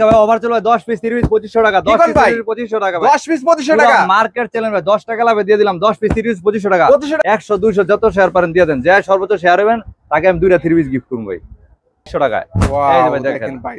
ভাই ওভার চলো 10 piece 30 piece 2500 টাকা 10 পিস 2500 টাকা ভাই 10 পিস 2500 টাকা মার্কেট চ্যালেঞ্জ ভাই 10 টাকা লাভে দিয়ে দিলাম 10 পিস 30 পিস 2500 টাকা 100 200 যত শেয়ার পারেন দিয়ে দেন যে সর্বোচ্চ শেয়ার হবেন তাকে আমি দুইটা 30 পিস গিফট করব ভাই 100 টাকায় এই যে ভাই দেখেন ভাই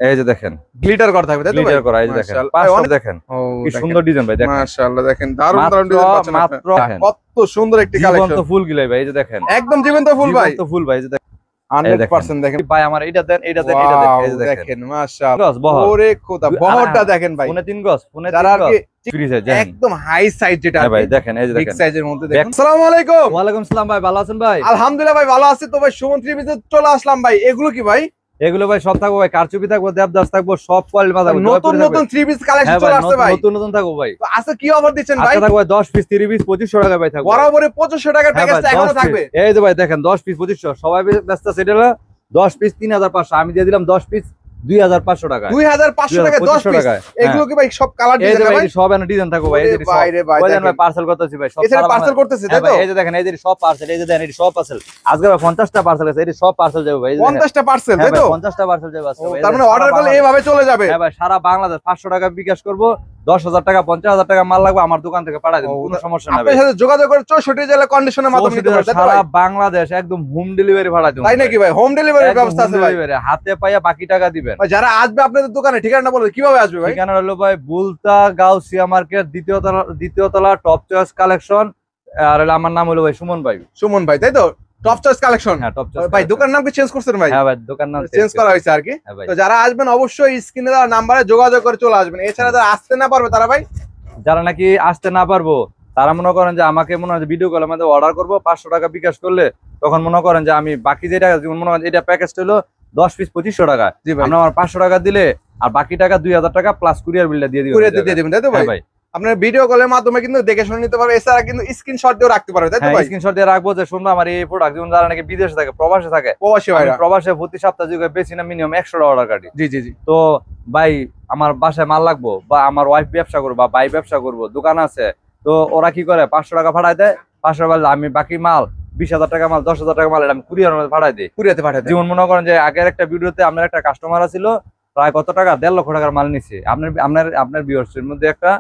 এই যে দেখেন গ্লিটার করা থাকবে তাই তো ভাই গ্লিটার করা এই যে দেখেন 500 দেখেন কি সুন্দর ডিজাইন ভাই দেখেন মাশাআল্লাহ দেখেন দারুণ দারুণ ডিজাইন পাচ্ছেন মাত্র কত সুন্দর একটি কালেকশন জীবন্ত ফুল গিলাই ভাই এই যে দেখেন একদম জীবন্ত ফুল ভাই জীবন্ত ফুল ভাই এই যে দেখেন 100% দেখেন ভাই আমার এটা দেন এটা দেন এটা দেন এই যে দেখেন মাশাআল্লাহ ওরে খোদা বহরটা দেখেন ভাই পুনে 3 গজ পুনে 3 যারা আর কি ফ্রিজ আছে একদম হাই সাইজ যেটা ভাই দেখেন এই যে দেখেন বিগ সাইজের মধ্যে দেখেন আসসালামু আলাইকুম ওয়া আলাইকুম সালাম ভাই ভালো আছেন ভাই আলহামদুলিল্লাহ ভাই ভালো আছি তো ভাই সুমন থ্রি পিসে চলে আসলাম ভাই এগুলো কি ভাই এগুলো ভাই সব থাকবো ভাই কারচুপি থাকবো দেবদাস থাকবো সব কোয়ালিটি মাল থাকবো নতুন নতুন থ্রি পিস কালেকশন চলে আসছে ভাই নতুন নতুন থাকবো ভাই তো আচ্ছা কি অফার দিচ্ছেন ভাই আচ্ছা থাকবো 10 পিস 30 পিস 2500 টাকা ভাই থাকবে বরাবর 2500 টাকার প্যাকেজটা এখনো থাকবে এই যে ভাই দেখেন 10 পিস 2500 সবাই ব্যস্ত সেটা 10 পিস 3500 আমি দিয়ে দিলাম 10 পিস 2500 টাকা 2500 টাকা 10 পিস এগুলো কি ভাই সব কালার ডিজাইন ভাই সব এনে ডিজাইন থাকো ভাই এই যে সব ওই ভাই পার্সেল করতেছি ভাই সব এখানে পার্সেল করতেছি তাই তো এই যে দেখেন এই যে সব পার্সেল এই যে দেখেন এই সব পার্সেল আজকে ভাই 50টা পার্সেল আছে এই সব পার্সেল যাবে ভাই 50টা পার্সেল তাই তো 50টা পার্সেল যাবে আজকে ভাই তার মানে অর্ডার করলে এইভাবে চলে যাবে হ্যাঁ ভাই সারা বাংলাদেশ 500 টাকা বিকাশ করব 10000 টাকা 50000 টাকা মাল লাগবে আমার দোকান থেকে পাঠাই দেব কোনো সমস্যা নাই আপনার সাথে যোগাযোগ করে 64 জেলা কন্ডিশনের মাধ্যমে নিতে পারবেন সারা বাংলাদেশ একদম হোম ডেলিভারি পাঠাই দেব তাই নাকি ভাই হোম ডেলিভারির ব্যবস্থা আছে ভাই হাতে পাইয়া বাকি টাকা দিবেন ভাই যারা আসবে আপনাদের দোকানে ঠিকানা বলবে কিভাবে আসবে ভাই ঠিকানা হলো ভাই বুলতা গাউসিয়া মার্কেট দ্বিতীয় তলা টপ চয়েস কালেকশন আর হলো আমার নাম হলো ভাই সুমন ভাই তাই তো টপ চয়েস কালেকশন হ্যাঁ টপ চয়েস ভাই দোকান নাম কি চেঞ্জ করছেন ভাই হ্যাঁ ভাই দোকান নাম চেঞ্জ করা হয়েছে আর কি তো যারা আসবেন অবশ্যই স্ক্রিনে দেওয়া নম্বরে যোগাযোগ করে চলে আসবেন এছাড়া যারা আসতে না পারবে তারা ভাই যারা নাকি আসতে না পারবো তারা মনে করেন যে আমাকে মনে হয় ভিডিও কলের মধ্যে অর্ডার করবো 500 টাকা বিকাশ করলে তখন মনে করেন যে আমি বাকি যেটা মনে করেন এটা প্যাকেজটা হলো 10 পিস 2500 টাকা আমরা আমার 500 টাকা দিলে আর বাকি টাকা 2000 টাকা প্লাস কুরিয়ার বিলটা দিয়ে দিবেন তাই তো ভাই আপনার ভিডিও কলের মাধ্যমে কিন্তু দেখে শুনে নিতে পারবে এছাড়া কিন্তু স্ক্রিনশট দিয়েও রাখতে পারবে তাই তো ভাই স্ক্রিনশট দিয়ে রাখবো যে শুনবো আমার এই প্রোডাক্ট যেমন যারা নাকি বিদেশে থাকে প্রবাসে থাকে প্রবাসে প্রতি সপ্তাহে যুগে বেশি না মিনিমাম 100 অর্ডার কাটি জি তো ভাই আমার বাসায় মাল লাগবো বা আমার ওয়াইফ ব্যবসা করবো বা ভাই ব্যবসা করবো দোকান আছে তো ওরা কি করে 500 টাকা পাঠায় দেয় 500 টাকা আমি বাকি মাল 20000 টাকা মাল 10,000 টাকা মাল আমি কুরিয়ার মধ্যে পাঠাই দিই কুরিয়াতে পাঠাই দিই যেমন মনে করেন যে আগের একটা ভিডিওতে আপনার একটা কাস্টমার ছিল প্রায় কত টাকা 1.5 লক্ষ টাকার মাল নিছে আপনার ভিউয়ার্সের মধ্যে একটা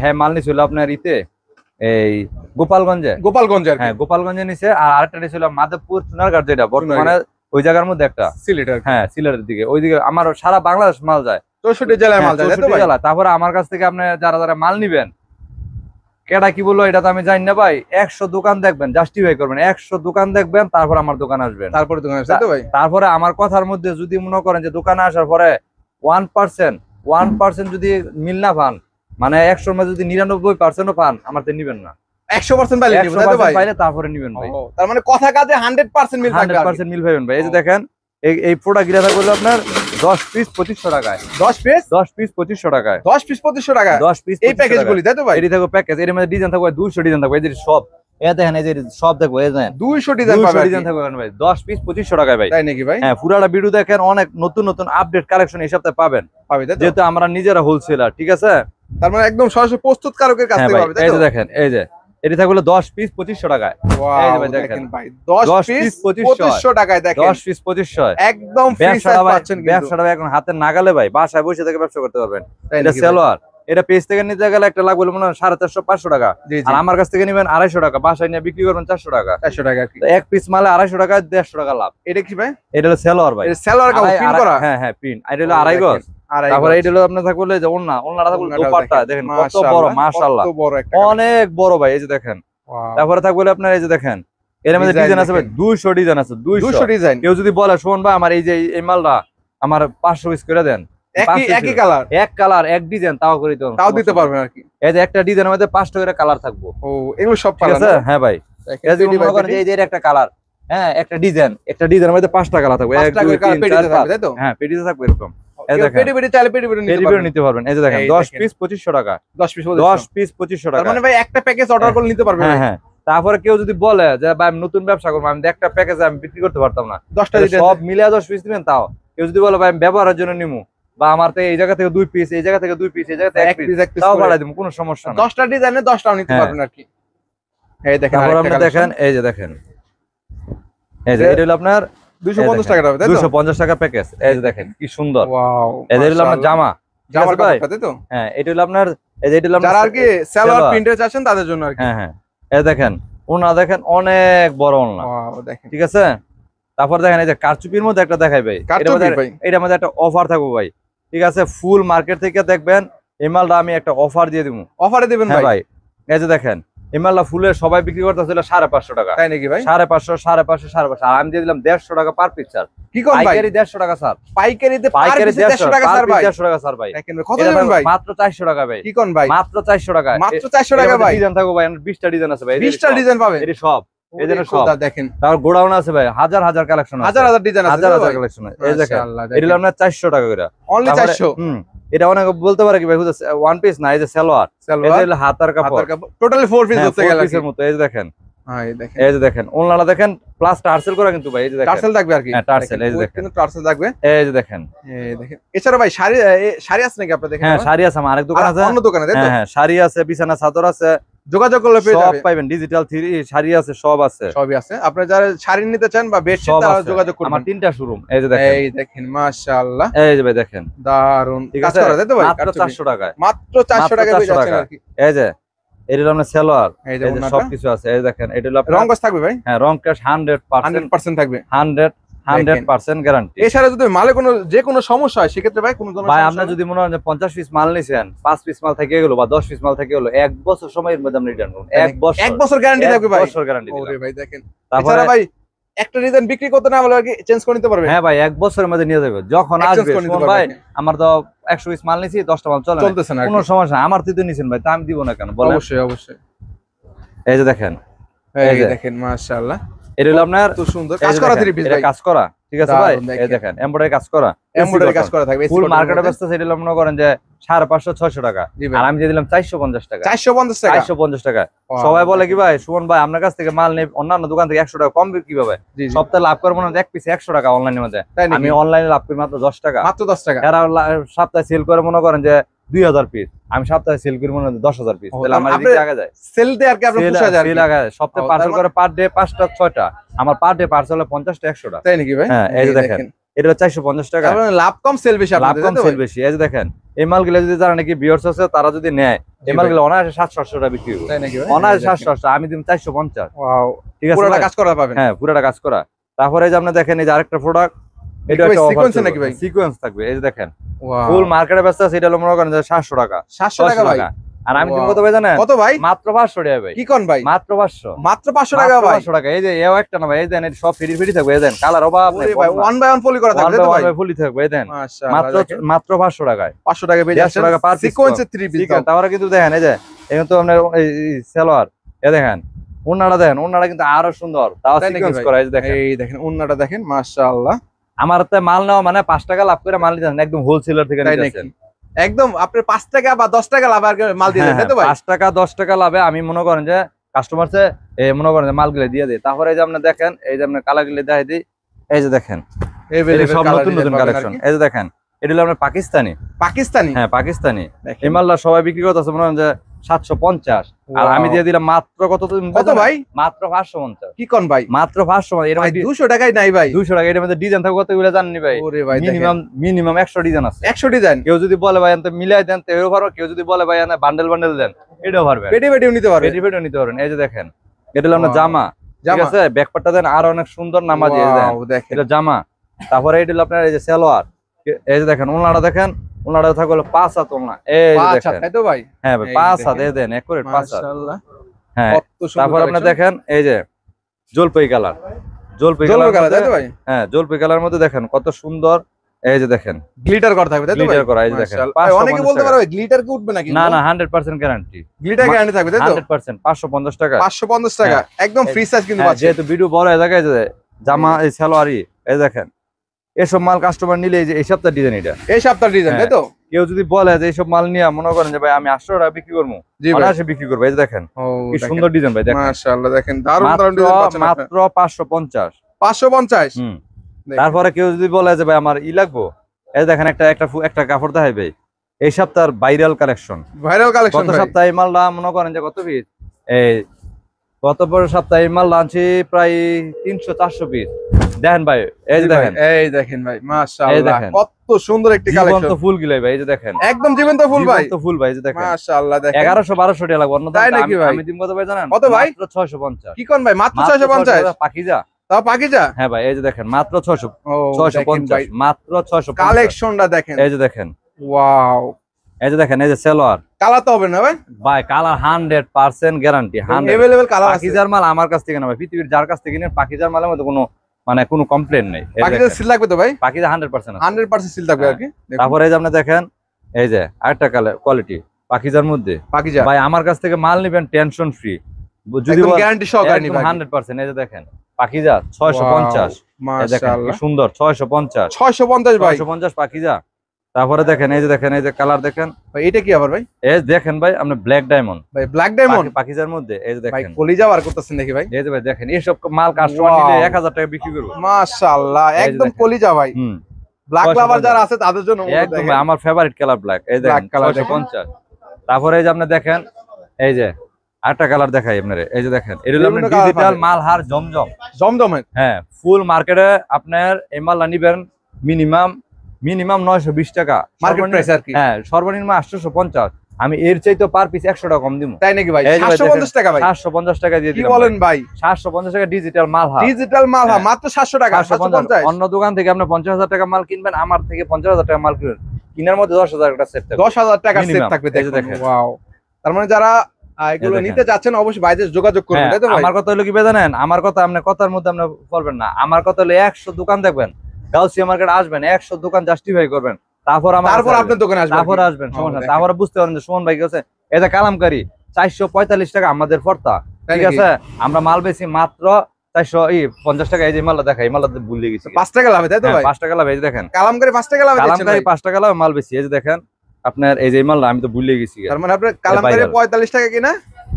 হ্যাঁ মাল নিছিল আপনার এই গোপালগঞ্জে হ্যাঁ গোপালগঞ্জে নিছে আর আরেকটা নিছিল মাধবপুর সোনারঘাট যেটা বর্তমানে ওই জায়গার মধ্যে একটা সিলেটের দিকে ওইদিকে আমার সারা বাংলাদেশ মাল যায় 64 জেলায় মাল যায় তারপরে আমার কাছ থেকে আপনি যারা যারা মাল নিবেন কেডা কি বললো এটা তো আমি জানি না ভাই 100 দোকান দেখবেন জাস্টিফাই করবেন 100 দোকান দেখবেন তারপর আমার দোকান আসবেন তারপরে আমার কথার মধ্যে যদি মনে করেন যে দোকানে আসার পরে 1% যদি মিল না পান মানে 100 মধ্যে যদি 99% পান আমার তো নিবেন না 100% পাইলে নিবেন তাই তো ভাই পাইলে তারপরে নিবেন ভাই তার মানে কথা কাজে 100% মিল থাকবে 100% মিল পাবেন ভাই এই যে দেখেন এই প্রোডাক্ট গিরা থাকলো আপনার 10 পিস 2500 টাকায় 10 পিস 2500 টাকায় 10 পিস 2500 টাকা 10 পিস এই প্যাকেজগুলি তাই তো ভাই এটি থাকো প্যাকেজ এর মধ্যে ডিজাইন থাকবে 200 ডিজাইন থাকবে এই যে সব এই দেখেন এই যে সব দেখো এই দেখেন 200 ডিজাইন পাবেন ডিজাইন থাকবে ভাই 10 পিস 2500 টাকায় ভাই তাই নাকি ভাই হ্যাঁ পুরাটা ভিডিও দেখেন অনেক নতুন নতুন আপডেট কালেকশন এই সপ্তাহে পাবেন যেহেতু আমরা নিজেরা হোলসেলার ঠিক আছে তার মানে একদম সরাসরি প্রস্তুতকারকের কাছ থেকে পাবেন এই যে দেখেন এই যে এটি থাকলো 10 পিস 2500 টাকায় এই যে ভাই দেখেন ভাই 10 পিস 2500 টাকায় দেখেন 10 পিস 2500 একদম ফ্রি সাইজ পাচ্ছেন কিন্তু ব্যবসাটা এখন হাতে নাগালে ভাই বাসায় বসে থেকে ব্যবসা করতে পারবেন এটা সেলোয়ার এটা পেজ থেকে নিতে গেলে একটা লাগবে মনে হয় 450 500 টাকা আর আমার কাছ থেকে নেবেন 250 টাকা বাসায় নিয়ে বিক্রি করবেন 400 টাকা তো এক পিস মালে 250 টাকা 150 টাকা লাভ এটা কি ভাই এটা হলো সেলোয়ার ভাই এটা সেলোয়ার কাপড় প্রিন্ট করা হ্যাঁ প্রিন্ট এটা হলো আড়াই গজ তারপরে এটা হলো আপনার থাকলে যে ওন্নাটা থাকলে দোপাট্টা দেখেন কত বড় মাশাআল্লাহ অনেক বড় ভাই এই যে দেখেন তারপরে থাকলে আপনার এই যে দেখেন এর মধ্যে ডিজাইন আছে ভাই 200 ডিজাইন আছে 200 ডিজাইন কেউ যদি বলে শোন ভাই আমার এই যে এই মালটা আমার 500 পিস করে দেন একই কালার এক কালার এক ডিজাইন তাও করে তাও দিতে পারবেন আর কি এই যে একটা ডিজাইনের মধ্যে 5টা করে কালার থাকবো ও এগুলো সব পাবেন হ্যাঁ ভাই এই যে একটা কালার হ্যাঁ একটা ডিজাইনের মধ্যে 5টা কালার থাকবে 1 2 3 4 5 তাই তো হ্যাঁ পেটিতে থাকবে এরকম এই দেখেন পেটি চাইলে পেটি নিতে পারবেন এই যে দেখেন 10 পিস 2500 টাকা 10 পিস 2500 টাকা মানে ভাই একটা প্যাকেজ অর্ডার করে নিতে পারবেন হ্যাঁ তারপরে কেউ যদি বলে যে ভাই আমি নতুন ব্যবসা করব আমি একটা প্যাকেজে আমি বিক্রি করতে পারতাম না 10টা সব মিলে 10 পিস দিবেন তাও কেউ যদি বলে ভাই আমি ব্যবহারের জন্য নিমু বা আমার থেকে এই জায়গা থেকে 2 পিস এই জায়গা থেকে 2 পিস এই জায়গা থেকে 1 পিস তাও বাড়াই দেব কোনো সমস্যা না 10টা ডিজাইনে 10টাও নিতে পারবেন আর কি এই দেখেন তারপর আপনি দেখেন এই যে দেখেন এই যে এটা হলো আপনার 250 টাকা হবে, তাই তো? 250 টাকা প্যাকেজ। এই যে দেখেন কি সুন্দর, ওয়াও, এদের হলো আপনার জামা, জামার কাপড়টা, তাই তো? হ্যাঁ এটা হলো আপনার, এই যে এটা হলো যারা আর কি সালোয়ার প্রিন্টে চাচ্ছেন তাদের জন্য আর কি। হ্যাঁ হ্যাঁ, এই দেখেন ওনা দেখেন অনেক বড় ওনা, ওয়াও দেখেন, ঠিক আছে। তারপর দেখেন এই যে কারচুপির মধ্যে একটা দেখাই ভাই, এটার মধ্যে একটা অফার থাকবে ভাই, ঠিক আছে। ফুল মার্কেট থেকে দেখবেন এই মালটা আমি একটা অফার দিয়ে দিব। অফারে দিবেন ভাই? এই যে দেখেন এই মালটা ফুলের সবাই বিক্রি করতেছিল 550 টাকা, তাই নাকি ভাই? 550, 550, 550, আর আমি দিয়ে দিলাম 150 টাকা পার পিস স্যার। কি কোন ভাই? পাইকারি 150 টাকা স্যার, পাইকারিতে 150 টাকা স্যার ভাই, 150 টাকা স্যার ভাই। দেখেন কত দিবেন ভাই? মাত্র 400 টাকা ভাই। কি কোন ভাই? মাত্র 400 টাকা, মাত্র 400 টাকা ভাই। ডিজাইন থাকো ভাই, 20টা ডিজাইন আছে ভাই, 20টা ডিজাইন পাবেন এটি সব, এই জন্য সব দেখেন। তারপর গোডাউন আছে ভাই, হাজার হাজার কালেকশন আছে, হাজার হাজার ডিজাইন আছে, হাজার হাজার কালেকশন। এই দেখেন এটা হলো আপনার 400 টাকা করে, অনলি 400। এটা অনেক বলতে পারে কি ভাই ওয়ান পিস না, এই যে সালোয়ার, এটা হলো হাতার কাপড়, টোটালি 4 পিস হচ্ছে গেল পিসের মতো। এই যে দেখেন, হ্যাঁ দেখেন, এই যে দেখেন ওন্নাটা দেখেন, প্লাস টার্সেল করা কিন্তু ভাই, এই যে দেখেন টার্সেল থাকবে আর কি। হ্যাঁ টার্সেল, এই যে দেখেন কিন্তু টার্সেল থাকবে, এই যে দেখেন, এই দেখেন। এছাড়া ভাই শাড়ি, শাড়ি আছে নাকি আপনাদের? হ্যাঁ শাড়ি আছে, আমার আরেক দোকান আছে, অন্য দোকানে, তাই তো? হ্যাঁ শাড়ি আছে, বিছানা চাদর আছে, যোগাযোগ করলে পেয়ে যাবেন, সব পাবেন। ডিজিটাল 3 শাড়ি আছে, সব আছে, সবই আছে। আপনারা যারা শাড়ি নিতে চান বা বেডশিট, তারা যোগাযোগ করুন। আমার 3টা শোরুম, এই যে দেখেন, এই দেখেন মাশাআল্লাহ, এই যে ভাই দেখেন দারুন কাজ আছে, করা, তাই তো ভাই? মাত্র 400 টাকায়, মাত্র 400 টাকায় পেয়ে যাচ্ছেন আর কি। এই যে এটা হলো আপনার সালোয়ার, এই যে সবকিছু আছে। এই দেখেন এটা হলো রং কাজ থাকবে ভাই? হ্যাঁ রং কাজ 100% থাকবে, 100% গ্যারান্টি। এছাড়া যদি মালে কোনো যে কোনো সমস্যা হয় সেক্ষেত্রে ভাই কোনো ভাই আপনার যদি মনে হয় যে 50 পিস মাল নিছেন, 5 পিস মাল থেকে গেল বা 10 পিস মাল থেকে গেল, 1 বছর সময়ের মধ্যে আপনি রিটার্ন করুন, 1 বছর গ্যারান্টি থাকবে ভাই, 1 বছর গ্যারান্টি দিলাম। ওরে ভাই দেখেন। তারপরে ভাই একটা ডিজাইন বিক্রি করতে না হলে আর কি চেঞ্জ করে নিতে পারবে? হ্যাঁ ভাই 1 বছরের মধ্যে নিয়ে যাবে, যখন আসবে শুনুন ভাই, আমার তো 100 পিস মাল নিছি, 10টা মাল চলতেছে না, কোনো সমস্যা। আমার তো নিছেন ভাই, তা আমি দিব না কেন বলেন? অবশ্যই অবশ্যই। এই যে দেখেন, এই দেখেন মাশাআল্লাহ, এটা হলো আপনার তো সুন্দর কাজ করা 3 পিস ভাই, কাজ করা, ঠিক আছে ভাই? এই দেখেন এমব্রয়ডারি কাজ করা, এমব্রয়ডারি কাজ করা থাকবে। ফুল মার্কেটে ব্যস্ত সেটা হলো মনে করেন যে 550, 600 টাকা, আর আমি দিয়ে দিলাম 450 টাকা, 450 টাকা, 450 টাকা। সবাই বলে কি ভাই সুমন ভাই আপনার কাছ থেকে মাল নেই, অন্যান্য দোকান থেকে 100 টাকা কম কিভাবে? সপ্তাহে লাভ করবো না, এক পিসে 100 টাকা অনলাইনের মধ্যে, আমি অনলাইনে লাভ করি মাত্র 10 টাকা, মাত্র 10 টাকা। এরা সপ্তাহে সেল করে মনে করেন যে 2000 পিস, আমি সপ্তাহে সেল করি মনে হয় 10,000 পিস, তাহলে আমার এদিকে আগে যায়, সেল দিয়ে আর কি আপনি পুষা যায়, সেল আগে। সপ্তাহে পার্সেল করে পার ডে 5টা 6টা, আমার পার ডে পার্সেল 50 টা 100 টা, তাই নাকি ভাই? হ্যাঁ এই যে দেখেন এটা 450 টাকা, লাভ কম সেল বেশি, লাভ কম সেল বেশি। এই যে দেখেন এই মালগুলো যদি যারা নাকি ভিউয়ার্স আছে তারা যদি নেয়, এই মালগুলো অনায়াসে 700-800 টাকা বিক্রি হবে, তাই নাকি ভাই? অনায়াসে 700-800, আমি দিম 450। ওয়াও, ঠিক আছে, পুরোটা কাজ করা পাবেন। হ্যাঁ পুরোটা কাজ করা। তারপরে এই যে আপনি দেখেন এই যে আরেকটা প্রোডাক্ট, এটা একটা সিকোয়েন্স নাকি ভাই? সিকোয়েন্স থাকবে, এই যে দেখেন ওয়াও, ফুল মার্কেটে ব্যস্ত আছে, এটা হলো মনে করেন যে 700 টাকা, 700 টাকা ভাই, আর আমি দিম কত ভাই জানেন? কত ভাই? মাত্র 500 টাকা ভাই। কি কোন ভাই? মাত্র 500, মাত্র 500 টাকা ভাই, 500 টাকা। এই যে এও একটা না ভাই, এই দেন এটা সব ফ্রি ফ্রি থাকবে, এই দেন কালার অভাব নাই ভাই, 1 বাই 1 পলি করা থাকবে তো ভাই, 1 বাই 1 ফুলি থাকবে, এই দেন মাশাআল্লাহ, মাত্র 500 টাকায়, 500 টাকা পেয়ে যাচ্ছেন, 150 টাকা পার সিকোয়েন্সে 3 পিস। তারপরে কিন্তু দেখেন এই যে এখন তো আপনার এই সালোয়ার, এই দেখেন ওন্নাটা দেখেন, ওন্নাটা কিন্তু আরো সুন্দর, তাও সিকোয়েন্স করা, এই যে দেখেন, এই দেখেন ওন্নাটা দেখেন মাশাআল্লাহ। আমার হাতে মাল নেওয়া মানে 5 টাকা লাভ করে মাল নিতেছেন, একদম হোলসেলার থেকে নিতেছেন, একদম আপনি 5 টাকা বা 10 টাকা লাভ আর মাল দিয়ে দেন, তাই তো ভাই? 5 টাকা 10 টাকা লাভে আমি মনে করেন যে কাস্টমারকে মনে করেন যে মালগুলো দিয়ে দিই। তারপরে এই যে আপনি দেখেন এই যে আপনি কালারগুলো দেখাই দিই, এই যে দেখেন সব নতুন নতুন কালেকশন, এই যে দেখেন এটা হলো আপনার পাকিস্তানি, হ্যাঁ পাকিস্তানি। এই মালটা সবাই বিক্রি করতেছে মনে হয় যে 750, আর আমি দিয়ে দিলাম মাত্র কত ভাই? মাত্র 550। কি কোন ভাই? মাত্র 500, এর মধ্যে 200 টাকাই নাই ভাই, 200 টাকা। এর মধ্যে ডিজাইন থাকবে কতগুলো জানেন ভাই? মিনিমাম 100 ডিজাইন আছে, 100 ডিজাইন। কেউ যদি বলে ভাই এত মিলাই দেন তেও পারো, কেউ যদি বলে ভাই এনে বান্ডেল বান্ডেল দেন এটাও পারবে, পেটি পেটিও নিতে পারবে, পেটি পেটিও নিতে পারবেন। এই যে দেখেন এটা হলো আপনার জামা, ঠিক আছে, ব্যাকপার্টটা দেন আর অনেক সুন্দর নামাজি, এই দেখেন এটা জামা। তারপরে এটা হলো আপনার এই যে সালোয়ার, এই যে দেখেন ওনাটা দেখেন, ওনাটা থাকবে 5 হাত ওনা, এই যে দেখেন, তাই তো ভাই? হ্যাঁ ভাই 5 হাত, এই দেন একুরেট 5 হাত, মাশাআল্লাহ। হ্যাঁ তারপর আপনি দেখেন এই যে জলপাই কালার, জলপাই কালার, তাই তো ভাই? হ্যাঁ জলপাই কালার মধ্যে দেখেন কত সুন্দর, এই যে দেখেন গ্লিটার করা থাকবে, তাই তো ভাই? গ্লিটার করা, এই যে দেখেন। অনেকে বলতে পারে ভাই গ্লিটার কি উঠবে নাকি? না না 100% গ্যারান্টি, গ্লিটার গ্যারান্টি থাকবে, তাই তো? 100%। 550 টাকা, 550 টাকা একদম ফ্রি সাইজ কিন্তু পাচ্ছেন। যেহেতু ভিডিও বড় হয়ে যায় যে জামা এই সালোয়ারই, এই দেখেন এসব মাল কাস্টমার নিলে এই যে এই সপ্তাহ ডিজাইন, এটা এই সপ্তাহ ডিজাইন, তাই তো? কেউ যদি বলে যে এইসব মাল নিয়ে মনে করেন যে ভাই আমি 800 টাকা বিক্রি করবো, অনায়াসে বিক্রি করবো, এই যে দেখেন কি সুন্দর ডিজাইন ভাই, দেখেন মাশাআল্লাহ, দেখেন দারুণ দারুণ ডিজাইন পাচ্ছেন মাত্র 550। 550। তারপরে কেউ যদি বলে যে ভাই আমার লাগবো, এই দেখেন একটা কাপড় দেখাই ভাই, এই সপ্তাহের ভাইরাল কালেকশন, গত সপ্তাহে মালটা মনে করেন যে কত পিস, এই গত পরের সপ্তাহে মাল আনছি প্রায় 300-400 পিস, দেখেন ভাই, এই যে দেখেন, এই দেখেন ভাই, মাশাআল্লাহ কত সুন্দর একটি কালেকশন। জীবন্ত ফুল গিলাই ভাই, এই যে দেখেন একদম জীবন্ত ফুল ভাই, জীবন্ত ফুল ভাই, এই যে দেখেন মাশাআল্লাহ। দেখেন 1100-1200 টাকা লাগবে অন্য তাই নাকি ভাই? আমি দিম কত ভাই জানেন? কত ভাই? মাত্র 650। কি কোন ভাই, মাত্র 650? পাকিজা, তাও পাকিজা? হ্যাঁ ভাই, এই যে দেখেন মাত্র 600, ও 650, মাত্র 650। কালেকশনটা দেখেন, এই যে দেখেন, ওয়াও। এই যে দেখেন, এই যে সেলোয়ার, কালার তো হবে না ভাই? ভাই কালার 100% গ্যারান্টি, 100 अवेलेबल কালার আছে। পাকিজার মাল আমার কাছ থেকে না ভাই, পৃথিবীর যার কাছ থেকে কিনেন পাকিজার মালের মধ্যে কোনো মানে কোনো কমপ্লেইন নেই। পাকিজা সিল লাগবে তো ভাই? পাকিজা 100% আছে, 100% সিল থাকবে আর কি। তারপরে এই যে আপনি দেখেন, এই যে আরেকটা কালার কোয়ালিটি পাকিজার মধ্যে, পাকিজা ভাই আমার কাছ থেকে মাল নেবেন টেনশন ফ্রি, যদি একদম গ্যারান্টি সহকারে নিবেন 100%। এই যে দেখেন পাকিজা 650, এই দেখেন কি মাশাআল্লাহ সুন্দর, 650, 650 ভাই, 650 পাকিজা। তারপরে দেখেন, এই যে দেখেন, এই যে কালার দেখেন ভাই এটা কি আবার ভাই? এই দেখেন ভাই, আপনি ব্ল্যাক ডায়মন্ড, ভাই ব্ল্যাক ডায়মন্ড পাকিজার মধ্যে, এই যে ভাই দেখেন কলিজা বার করতেছেন নাকি ভাই? এই যে ভাই দেখেন, এইসব মাল কাস্টমার Wow. নিলে 1000 টাকা বিক্রি করব। মাশাআল্লাহ এই যে একদম দেখেন। কলিজা ভাই, ব্ল্যাক 650 লাভার যারা আছে তাদের জন্য মনে একদম দেখেন। ভাই, আমার ফেভারিট কালার ব্ল্যাক, এই দেখেন Black color দেখেন। 650। তারপরে এই যে আপনি দেখেন, এই যে আরেকটা কালার দেখাই আপনারে, এই যে দেখেন এটা হলো বিভিন্ন আপনার colour ডিজিটাল পাবেন। মালহার জমজম, জমজমের হ্যাঁ ফুল মার্কেটে আপনার এই মালটা নিবেন মিনিমাম 920 টাকা মার্কেট সর্বনিম্ন- প্রাইস আর কি। হ্যাঁ সর্বনিম্ন 850, আমি এর চাইতে পার পিস 100 টাকা কম দিব। তাই নাকি ভাই? এই যে ভাই 750 টাকা ভাই? 750 টাকা দিয়ে কি দিলাম বলেন ভাই? 750 টাকা ডিজিটাল মালহার, ডিজিটাল মাল হ্যাঁ। মাত্র 700 টাকা, 750। অন্য দোকান থেকে আপনি 50,000 টাকা মাল কিনবেন, আমার থেকে 50,000 টাকা মাল কিনবেন, কিনার মধ্যে 10,000 টাকা সেট থাকবে। 10,000 টাকা সেট Minimum। থাকবে, এই যে দেখুন দেখেন। ওয়াও। তার মানে যারা এগুলো দেখেন। নিতে যাচ্ছেন অবশ্যই ভাইদের যোগাযোগ করবেন, হ্যাঁ, তাই তো ভাই? আমার কথা হলো কি ভাই জানেন, আমার কথা আপনি কথার মধ্যে আপনি বলবেন না, আমার কথা হলো 100 দোকান দেখবেন, গাউসিয়া মার্কেট আসবেন, 100 দোকান জাস্টিফাই করবেন, তারপর আমার তারপর কাছে আপনার দোকানে আসবেন। তারপর আসবেন, ও, সমস্যা নাই। দেখেন। তারপরে বুঝতে পারেন যে সুমন ভাই গেছে এটা কালামকারী 445 টাকা আমাদের ফর্তা, তাই ঠিক নাকি? আছে, আমরা মাল বেশি মাত্র 450 টাকা। এই যে মালটা দেখাই, এই মালটা ভুলে গেছি, 5 টাকা লাভে, তাই তো ভাই? 5 টাকা লাভ। এই যে দেখেন কালামকারী 5 টাকা লাভে দিচ্ছেন কালামকারী ভাই? 5 টাকা লাভ, মাল বেশি। এই যে দেখেন আপনার এই যে মালটা আমি তো ভুলে গেছি, তার মানে আপনার কালামকারী viral। 45 টাকা কিনা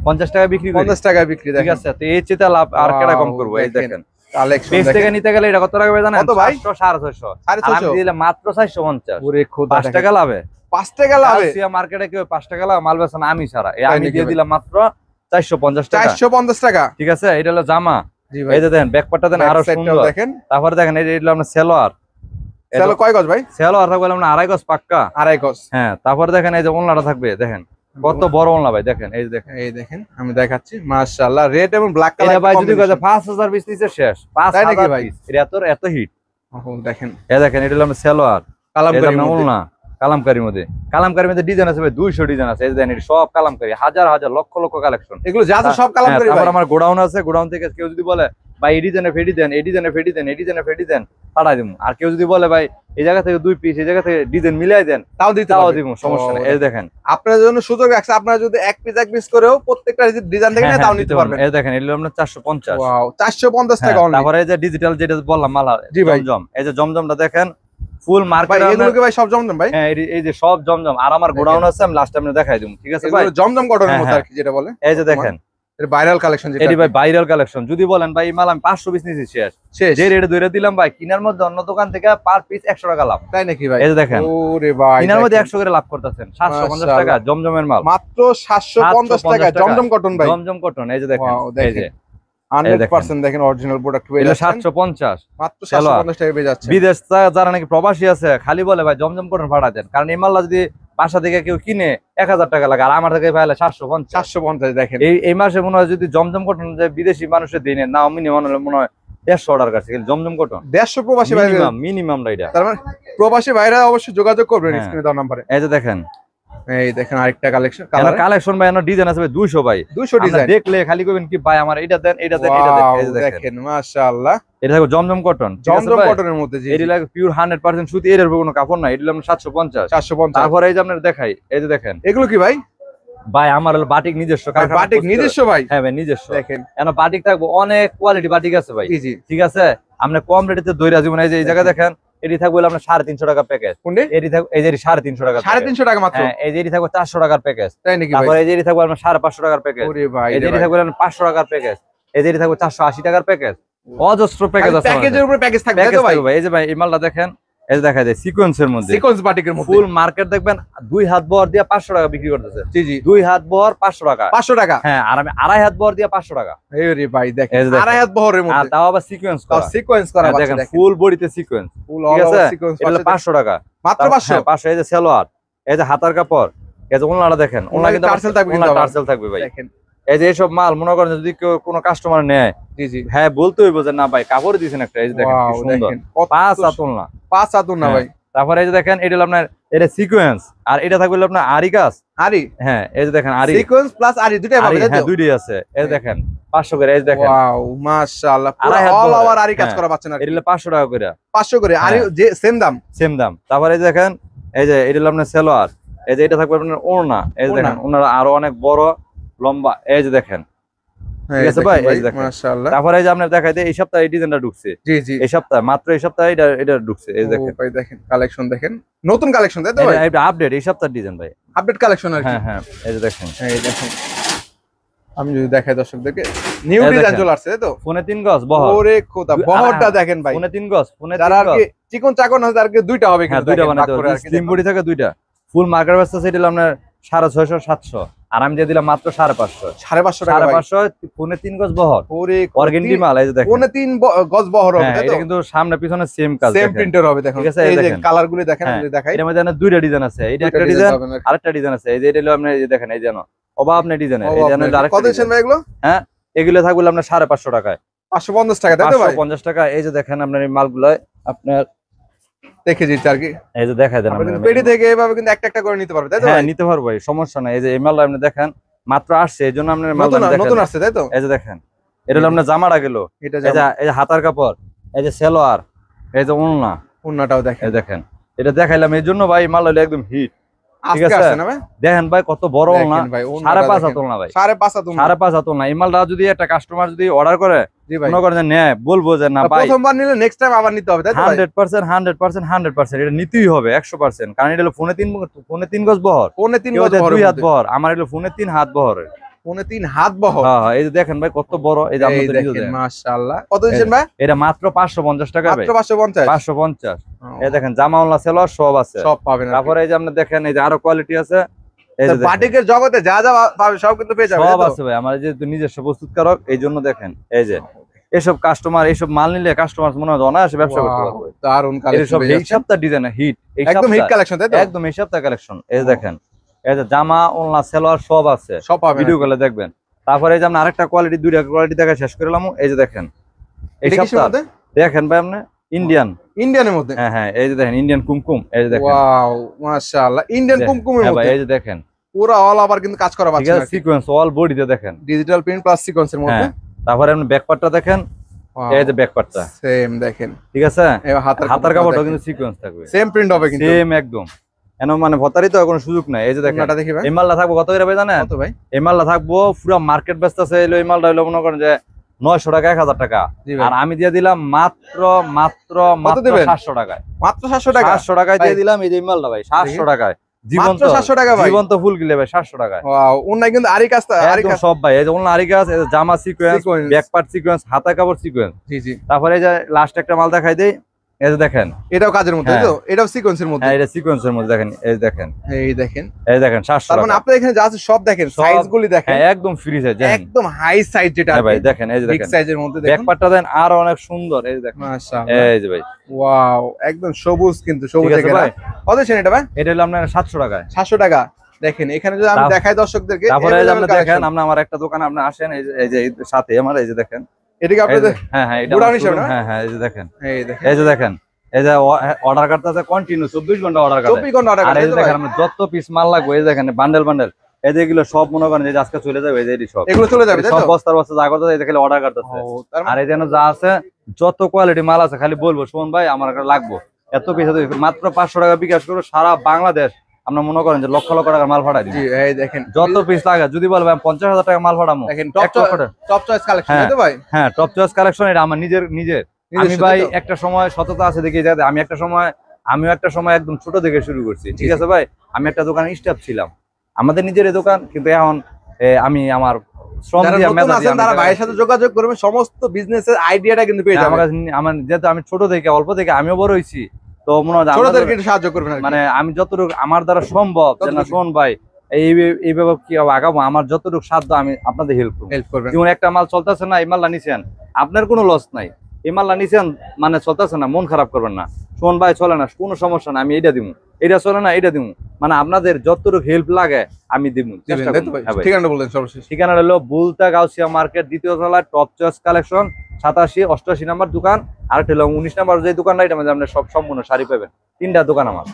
50 টাকা বিক্রি করি, 50 টাকা বিক্রি, ঠিক দেখেন আছে, তো এই চেয়ে লাভ আর কেটা কম Wow, করবো। এই দেখেন। দেখেন কালেকশন পেজ থেকে নিতে গেলে এটা কত টাকা ভাই জানেন? কত ভাই? 700, 650, আর আমি 650 দিলাম মাত্র 450, ওরে খোদা, 5 টাকা লাভে। 5 টাকা লাভে গাউসিয়া মার্কেটে কেউ 5 টাকা লাভ মাল বেচে না, আমি ছাড়া। তাই আমি নাকি দিয়ে ভাই? দিলাম মাত্র 450 টাকা, 450 টাকা। ঠিক আছে। এটা হলো জামা, জি ভাই, এই যে দেখেন ব্যাকপার্টটা দেন আরো Back side টাও সুন্দর। দেখেন। তারপরে দেখেন এই যে এটা হলো আপনার সেলোয়ার, তাহলে কয় গজ ভাই? সেলোয়ার থাকবে আপনার 2.5 গজ পাক্কা, 2.5 গজ। হ্যাঁ। তারপরে দেখেন এই যে ওড়নাটা থাকবে, দেখেন কত বড় ওড়না ভাই, দেখেন এই যে দেখেন। এই দেখেন আমি দেখাচ্ছি, মাশাআল্লাহ রেড এবং ব্ল্যাক এটা কালার ভাই যদি কয় 5000 পিস নিচে শেষ, তাই নাকি 5000 ভাই? পিস, এটা এত হিট। দেখেন এই দেখেন এটা হলো আপনার সেলোয়ার, কালামকারী এটা ওড়না কালামকারীর মধ্যে। কালামকারীর মধ্যে ডিজাইন আছে ভাই 200 ডিজাইন আছে, এই যে দেখেন এটা সব কালামকারী, হাজার হাজার লক্ষ লক্ষ কালেকশন। এগুলো যা আছে সব কালামকারী ভাই। তারপর আমার গোডাউন আছে, গোডাউন থেকে কেউ যদি বলে ভাই এই ডিজাইনে ফেডি দেন, এই ডিজাইনে ফেডি দেন, এই ডিজাইনে ফেডি দেন, পাঠাই দিব। আর কেউ যদি বলে ভাই এই জায়গা থেকে 2 পিস, এই জায়গা থেকে ডিজাইন মিলাই দেন, তাও দিতে তাও পারবে। দিব, সমস্যা নেই। এই যে দেখেন আপনার জন্য সুযোগ আছে, আপনারা যদি এক পিস করেও প্রত্যেকটা ডিজাইন থেকে হ্যাঁ, তাও হ্যাঁ, নিতে পারবেন। এই দেখেন এগুলো আপনার 450। ওয়াও 450 টাকা হ্যাঁ, অনলি। তারপরে এই যে ডিজিটাল যেটা বললাম মালা, জি ভাই। জমজম, এই যে জমজমটা দেখেন ফুল ভাই মার্কেট। এগুলো কি ভাই সব জমজম ভাই? হ্যাঁ এই যে সব জমজম, আর আমার গোডাউন আছে, আমি লাস্ট টাইমে দেখাই দিব, ঠিক আছে ভাই। এগুলো জমজম কটনের হ্যাঁ, মধ্যে হ্যাঁ। আর কি যেটা বলে। এই যে দেখেন এটা ভাইরাল কালেকশন যেটা। এটি ভাই ভাইরাল কালেকশন। যদি বলেন ভাই এই মাল আমি 500 পিস নিয়েছি শেষ, শেষ। যে রেটে ধরে দিলাম ভাই, কিনার মধ্যে অন্য দোকান থেকে পার পিস 100 টাকা লাভ। তাই নাকি ভাই? এই যে দেখেন ওরে ভাই, কিনার মধ্যে দেখেন। 100 করে লাভ করতেছেন, 750 মাশাআল্লাহ। টাকা জমজমের মাল, মাত্র 750 টাকা জমজম কটন ভাই। জমজম কটন। এই যে দেখেন Wow, এই যে 100% দেখেন অরিজিনাল প্রোডাক্ট পেয়ে এটা যাচ্ছেন 750। মাত্র 750 টাকা পেয়ে যাচ্ছে। বিদেশ যারা নাকি প্রবাসী আছে খালি বলে ভাই জমজম কটন ভাড়া দেন, কারণ এই মালটা যদি বাসা থেকে কেউ কিনে 1000 টাকা লাগে, আর আমার থেকে পাইলে 750। 750 দেখেন। এই মাসে মনে হয় যদি জমজম কটন যে বিদেশি মানুষের দিনে না মিনিমাম মনে হয় 150 অর্ডার করছে জমজম কটন, 150 প্রবাসী ভাই। মিনিমাম রাইডা। তার মানে প্রবাসী ভাইরা অবশ্যই যোগাযোগ করবেন হ্যাঁ। স্ক্রিনে দেওয়া নম্বরে। এই যে দেখেন এই দেখেন আরেকটা কালেকশন, কালেকশন ভাই ডিজাইন আছে ভাই 200 ভাই, 200 ডিজাইন দেখলে খালি কইবেন কি ভাই আমার এটা দেন, এটা দেন, এটা দেন। এই যে দেখেন দেখেন মাশাআল্লাহ এটা থাকবে জমজম কটন, জমজম কটনের মধ্যে। জি এটি লাগে পিওর 100% সুতি, এর উপর কোনো কাপড় নাই। এটা হলো 750। 750। তারপরে এই যে আপনার দেখাই, এই যে দেখেন এগুলো কি ভাই? ভাই আমার হলো বাটিক নিজস্ব কারখানা, বাটিক নিজস্ব ভাই? হ্যাঁ ভাই নিজস্ব। দেখেন এখানে বাটিক থাকবে অনেক কোয়ালিটি বাটিক আছে ভাই, জি ঠিক আছে। আপনি কম রেটে দইরা জীবন এই যে এই জায়গা দেখেন এটি থাকবে আপনার 350 টাকা প্যাকেজ, কোনটি? এটি থাকবে এই যে 350 টাকা, 350 টাকা মাত্র? হ্যাঁ। এই যে এটি থাকবে 400 টাকার প্যাকেজ, তাই নাকি ভাই? তারপরে এই যে এটি থাকবে আপনার 550 টাকার প্যাকেজ, ওরে ভাই, এই যে এটি থাকবে আপনার 500 টাকার প্যাকেজ, এই যে এটি থাকবে 480 টাকার প্যাকেজ, অজস্র প্যাকেজ আছে। প্যাকেজের উপরে প্যাকেজ থাকবে প্যাকেজ তো ভাই? থাকবে ভাই। এই যে ভাই এই মালটা দেখেন এই যে দেখা যায় সিকোয়েন্সের মধ্যে, সিকোয়েন্স বাটিকের মধ্যে ফুল মার্কেট দেখবেন 2 হাত বহর দিয়ে 500 টাকা বিক্রি করতেছে। জি জি 2 হাত বহর 500 টাকা। 500 টাকা। হ্যাঁ, আর আমি 2.5 হাত বহর দিয়ে 500 টাকা। এই রে ভাই দেখেন এই যে দেখেন। 2.5 হাত বহরের আর মধ্যে তাও আবার সিকোয়েন্স তাও করা। সিকোয়েন্স করা হ্যাঁ, বাচ্চা দেখেন দেখেন ফুল বডিতে সিকোয়েন্স। ফুল ঠিক অল আছে, সিকোয়েন্স এটা হলো 500 টাকা মাত্র 500। হ্যাঁ 500। এই যে সালোয়ার, এই যে হাতার কাপড়, এই যে ওড়নাটা দেখেন, ওড়না কিন্তু টার্সেল থাকবে, কিন্তু টার্সেল থাকবে ভাই। দেখেন এই যে এইসব মাল মনে করেন যদি কেউ কোনো কাস্টমার নেয়, জি জি হ্যাঁ বলতে হইব যে না ভাই কাপড় দিয়েছেন একটা। এই যে দেখেন কি ওয়াও সুন্দর, দেখেন কত 5 হাত ওড়না। 5 হাত না ভাই। তারপরে এই যে দেখেন এটা হলো আপনার, এটা সিকোয়েন্স, আর এটা থাকবে হলো আপনার আরি কাজ। আরি হ্যাঁ এই যে দেখেন আরি সিকোয়েন্স প্লাস আরি দুটোই পাবে, তাই হ্যাঁ তো? দুইটাই আছে। এই যে দেখেন 500 করে। এই যে দেখেন ওয়াও মাশাআল্লাহ, পুরো 2.5 হাত অল বহরের। ওভার আরি কাজ হ্যাঁ, করা পাচ্ছেন আর এটা হলো 500 টাকা করে। 500 করে আরি হ্যাঁ। যে সেম দাম। সেম দাম। তারপরে এই যে দেখেন, এই যে এটা হলো আপনার সালোয়ার, এই যে এটা থাকবে আপনার ওড়না। এই যে দেখেন ওড়নাটা আরো অনেক বড় লম্বা। এই যে দেখেন, ঠিক আছে ভাই, এই যে দেখেন মাশাআল্লাহ। তারপরে এই যে আপনার দেখাই দেই এই সপ্তাহে এই ডিজাইনটা ঢুকছে। জি জি এই সপ্তাহে, মাত্র এই সপ্তাহে এটা ঢুকছে। এই যে দেখেন ভাই দেখেন কালেকশন দেখেন, নতুন কালেকশন তাই তো ভাই? এটা আপডেট, এই সপ্তাহের ডিজাইন ভাই, আপডেট কালেকশন আর কি। হ্যাঁ হ্যাঁ এই যে দেখেন। এই দেখেন আমি যদি দেখাই দর্শকদেরকে, নিউ এই ডিজাইন দেখেন। চলে আসছে তাই তো? ফোনে 3 গজ বহর। ওরে খোদা, বহরটা দেখেন ভাই। ফোনে 3 গজ, ফোনে যারা 3 আর গজ। কি চিকন চাকন আছে তার কি দুইটা হবে, হ্যাঁ কিন্তু দুইটা দেখেন বানাইতে ভাগ করে হবে, আর কি স্লিম দেখুন। বডি থাকে দুইটা। ফুল মার্কেট ব্যস্ত সেটা হলো আপনার 650 700, আর আমি দিয়ে দিলাম মাত্র 550। 550 টাকা ভাই। 550 ফোনে 3 গজ বহর, ওরে অর্গেন্ডি মাল। এই যে দেখেন কোনে 3 গজ বহর হবে হ্যাঁ, তাই তো? এটা কিন্তু সামনে পিছনে সেম কাজ। সেম দেখেন প্রিন্টার হবে দেখুন। ঠিক আছে, এই যে দেখেন। কালার গুলো দেখেন, হ্যাঁ, আমি দেখাই। এটার মধ্যে না দুইটা ডিজাইন আছে। এটা একটা দুইটা ডিজাইন, পাবেন আর কি। আরেকটা ডিজাইন আছে। এই যে এটা হলো আপনার, এই যে দেখেন, এই যেন অভাব নেই ডিজাইনের। এই অভাব যেন নাই। আরেকটা কত দিচ্ছেন ডিজাইন। ভাই এগুলো? হ্যাঁ, এগুলো থাকবে হলো আপনার 550 টাকায়। 550 টাকা তাই তো ভাই? 550 টাকা। এই যে দেখেন আপনার এই মালগুলো আপনার দেখে দিচ্ছি আর কি। এই যে দেখাই দেন আপনি আপনার কিন্তু পেটি থেকে এভাবে কিন্তু একটা একটা করে নিতে পারবেন তাই তো হ্যাঁ ভাই? নিতে পারবো ভাই, সমস্যা নাই। এই যে এই মালটা আপনি দেখেন মাত্র আসছে, এই জন্য আপনার মালটা নতুন দেখেন। নতুন আসছে তাই তো? এই যে দেখেন এটা হলো আপনার জামাটা গেল, এটা এই যে এই যে হাতার কাপড়, এই যে সালোয়ার, এই যে ওড়না। ওন্নাটাও দেখেন। এই দেখেন এটা দেখাইলাম এই জন্য ভাই, মাল হলো একদম হিট। ঠিক আজকে আছে, আসছে না ভাই? দেখেন ভাই কত বড় ওড়না, দেখেন ভাই 5.5 হাত ওড়না ভাই, 5.5 হাত ওন্না। 5.5 হাত ওড়না। এই মালটা যদি একটা কাস্টমার যদি অর্ডার করে, জি ভাই। মনে করেন যে নেয়, বলবো যে না ভাই প্রথমবার নিলে নেক্সট টাইম আবার নিতে হবে তাই তো ভাই? 100% এটা নিতেই হবে 100%। কারণ এটা হলো ফোনে 3 গজ বহর, কোনে 3 কেউ গজ দেয় বহর 2 হাত বহর, আমার হলো ফোনে 3 হাত বহর। কোনে 3 হাত বহর। হ্যাঁ হ্যাঁ, এই যে দেখেন ভাই কত বড়। এই যে এই আপনাদের দেখেন দেখেন মাশাআল্লাহ। কত দিচ্ছেন ভাই? এটা মাত্র 550 টাকা ভাই, মাত্র 550। 550। এই দেখেন জামাওয়ালা সেলোয়ার সব আছে। সব পাবেন। তারপরে এই যে আপনি দেখেন এই যে আরো কোয়ালিটি আছে। এই যে দেখেন, বাটিকের জগতে যা যা পাবে সব কিন্তু পেয়ে যাবেন সব তাই তো? আছে ভাই, আমার যেহেতু নিজস্ব প্রস্তুতকারক এই জন্য দেখেন এই যে এসব কাস্টমার, এইসব মাল নিলে কাস্টমার মনে হয় অনায়াসে ব্যবসা করতে Wow, পারবে। দারুন এই কালেকশন সব এই সপ্তাহ ডিজাইন হিট, এই একদম হিট সপ্তাহ কালেকশন তাই তো? একদম এই সপ্তাহ কালেকশন। এই যে দেখেন এই যে জামা ওড়না সালোয়ার সব আছে, সব পাবেন। ভিডিও গুলো দেখবেন। তারপরে এই যে আমরা আরেকটা কোয়ালিটি, দুইটা কোয়ালিটি দেখা শেষ করলাম। এই যে দেখেন এই এটা কিসের সপ্তাহ মধ্যে? দেখেন ভাই আপনি ইন্ডিয়ান, ইন্ডিয়ানের মধ্যে। হ্যাঁ হ্যাঁ এই যে দেখেন ইন্ডিয়ান কুমকুম। এই যে দেখেন ওয়াও মাশাআল্লাহ, ইন্ডিয়ান কুমকুমের হ্যাঁ ভাই, মধ্যে এই যে দেখেন পুরো অল ওভার কিন্তু কাজ করা ঠিক পাচ্ছেন আছে, সিকোয়েন্স অল বডিতে দেখেন। ডিজিটাল প্রিন্ট প্লাস সিকোয়েন্সের মধ্যে। হ্যাঁ, তারপরে আপনি ব্যাক পার্টটা দেখেন, এই যে ব্যাক পার্টটা সেম দেখেন। ঠিক আছে, এবার হাতার কাপড়টাও কিন্তু সিকোয়েন্স থাকবে, সেম প্রিন্ট হবে কিন্তু। সেম একদম। এন মানে ভতারি তো কোনো সুযোগ নাই। এই যে দেখেন ওন্নাটা দেখি ভাই। এই মালটা থাকবো কত করে ভাই জানেন? কত ভাই? এই মালটা থাকবো পুরো মার্কেট ব্যস্ত আছে, এই মালটা হলো মনে করেন যে 900 টাকা 1000 টাকা, জি ভাই। আর আমি দিয়ে দিলাম মাত্র মাত্র মাত্র দিবেন? 700 টাকায়। মাত্র 700 টাকা। 700 টাকায় দিয়ে ভাই। দিলাম এই যে মালটা ভাই, 700 টাকায় জীবন্ত, মাত্র 700 টাকা ভাই। জীবন্ত ফুল কিলে ভাই 700 টাকায়। ওয়াও, ওন্নায় কিন্তু আরি কাজ আরি একদম কাজ। সব ভাই, এই যে ওন্না আরি কাজ, এই যে জামা sequence, Sequence। Back part sequence, হাতা কাপড় সিকোয়েন্স। জি জি। তারপরে এই যে লাস্ট একটা মাল দেখাই দেই, এই যে দেখেন এটাও কাজের মধ্যে তাই তো? এটাও সিকোয়েন্সের মধ্যে। হ্যাঁ এটা সিকোয়েন্সের মধ্যে দেখেন। এই যে দেখেন এই দেখেন। এই দেখেন 700 তার মানে টাকা। আপনার এখানে যা আছে সব দেখেন, সব- সাইজ গুলি দেখেন। হ্যাঁ একদম ফ্রি সাইজ দেখেন। একদম হাই সাইজ যেটা হ্যাঁ ভাই দেখেন, এই যে বিগ দেখেন সাইজের মধ্যে ব্যাক দেখেন। পার্টটা দেন আরো অনেক সুন্দর। এই যে দেখেন মাশাআল্লাহ। এই যে ভাই, ওয়াও, একদম সবুজ কিন্তু ঠিক সবুজে আছে ঘেরা। ভাই, কত দিচ্ছেন এটা ভাই? এটা হলো আপনার 700 টাকায়। 700 টাকা। দেখেন এখানে যদি আমি তারপর- দেখাই দর্শকদেরকে, তারপরে এই যে আপনি available দেখেন collection। আপনি আমার একটা দোকানে আপনি আসেন, এই যে সাথে আমার এই যে দেখেন এটা কি এই আপনাদের? যে- হ্যাঁ হ্যাঁ এটা গোডাউন আমার হিসাবে showroom, না? হ্যাঁ হ্যাঁ এই যে দেখেন এই দেখেন এই যে দেখেন এই যে অর্ডার করতেছে কন্টিনিউ 24 ঘন্টা অর্ডার করে। 24 ঘন্টা অর্ডার আর করে এই তাই যে তো ভাই? দেখেন আমরা যত পিস মাল লাগবে এই যে দেখেন বান্ডেল বান্ডেল, এই যে এগুলো সব মনে করেন যে আজকে চলে যাবে, এই যে এটি সব এগুলো চলে যাবে তাই সব তো? বস্তার বস্তা যা করতেছে এই যে খালি অর্ডার করতেছে। ও, তার আর মানে এই যেন যা আছে যত কোয়ালিটি মাল আছে খালি বলবো শোন ভাই আমার কাছে লাগবো, এত পিস মাত্র 500 টাকা বিকাশ করবো, সারা বাংলাদেশ আমরা মনে করেন যে লক্ষ লক্ষ টাকার মাল পাঠাই দিই। জি এই দেখেন যত পিস লাগে যদি বলবেন 50,000 টাকা মাল পাঠাবো। দেখেন এক লক্ষ টাকা। টপ চয়েস কালেকশন হ্যাঁ। তাই তো ভাই? হ্যাঁ টপ চয়েস কালেকশন, এটা আমার নিজের আমি নিজস্ব ভাই তাই তো? একটা সময় সততা আছে দেখি যাতে আমিও একটা সময় একদম ছোট থেকে শুরু করছি, ঠিক আছে ভাই। আমি একটা দোকানে স্টাফ ছিলাম, আমাদের নিজের দোকান, কিন্তু এখন আমি আমার শ্রম যারা দিয়ে নতুন মেধা দিয়ে আছেন তারা ভাইয়ের সাথে যোগাযোগ করবেন, সমস্ত বিজনেসের আইডিয়াটা কিন্তু পেয়ে আমার যাবেন। কাছে আমার যেহেতু আমি ছোট থেকে অল্প থেকে আমিও বড় হয়েছি, তো মনে হয় ছোটদেরকে একটু সাহায্য করবেন আর কি। মানে আমি যতটুকু আমার দ্বারা সম্ভব যে না শোন ভাই এইভাবে কি আগাবো, আমার যতটুকু সাধ্য আমি আপনাদের হেল্প করবো। যেমন একটা মাল চলতেছে না, এই মালটা নিছেন, আপনার কোনো লস নাই, এই মালটা নিছেন মানে চলতেছে না, মন খারাপ করবেন না, শোন ভাই চলে না, কোনো সমস্যা না, আমি এটা দিব, এটা চলে না এটা দিব, মানে আপনাদের যতটুকু হেল্প লাগে আমি দিব, চেষ্টা করব। ঠিকানা বললেন সর্বশেষ। ঠিকানা হলো বুলতা গাউসিয়া মার্কেট, দ্বিতীয় তলায়, টপ চয়েস কালেকশন, 87-88 নাম্বার দোকান। আর একটা হলো 19 নাম্বার যে দোকানটা, এটা মধ্যে আপনি সব সম্পূর্ণ শাড়ি পাবেন, 3টা দোকান আমার।